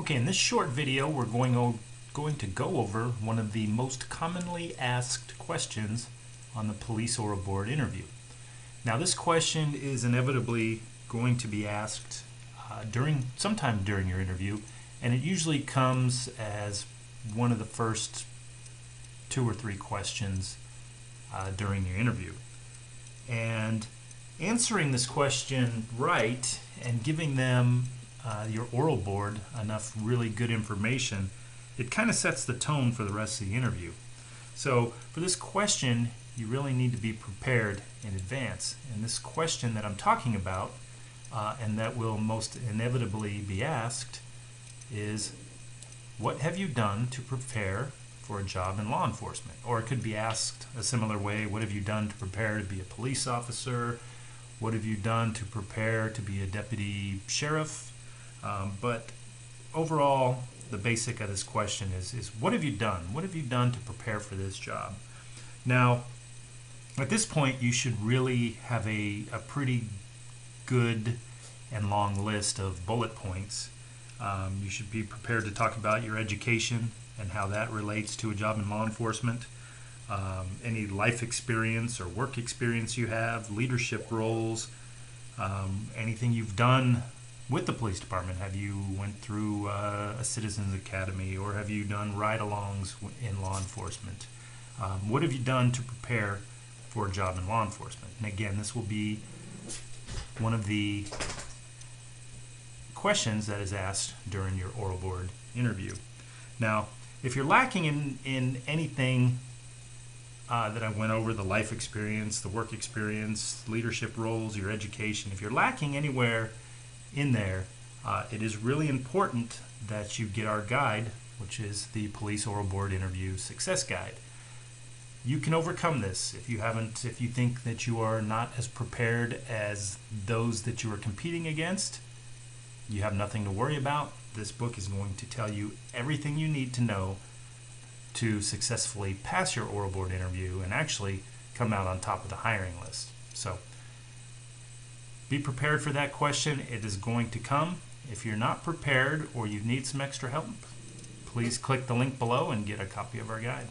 Okay, in this short video, we're going to go over one of the most commonly asked questions on the police or a board interview. Now, this question is inevitably going to be asked sometime during your interview, and it usually comes as one of the first 2 or 3 questions during your interview. And answering this question right and giving them your oral board enough really good information, it kind of sets the tone for the rest of the interview. So for this question, you really need to be prepared in advance. And this question that I'm talking about, and that will most inevitably be asked, is what have you done to prepare for a job in law enforcement? Or it could be asked a similar way: what have you done to prepare to be a police officer? What have you done to prepare to be a deputy sheriff? But overall, the basic of this question is what have you done? What have you done to prepare for this job? Now, at this point, you should really have a pretty good and long list of bullet points. You should be prepared to talk about your education and how that relates to a job in law enforcement. Any life experience or work experience you have, leadership roles, anything you've done with the police department. Have you went through a citizens academy, or have you done ride-alongs in law enforcement? What have you done to prepare for a job in law enforcement? And again, this will be one of the questions that is asked during your oral board interview. Now, if you're lacking in anything that I went over, the life experience, the work experience, leadership roles, your education, if you're lacking anywhere in there, it is really important that you get our guide, which is the Police Oral Board Interview Success Guide. You can overcome this. If you think that you are not as prepared as those that you are competing against, you have nothing to worry about. This book is going to tell you everything you need to know to successfully pass your oral board interview and actually come out on top of the hiring list. So be prepared for that question. It is going to come. If you're not prepared or you need some extra help, please click the link below and get a copy of our guide.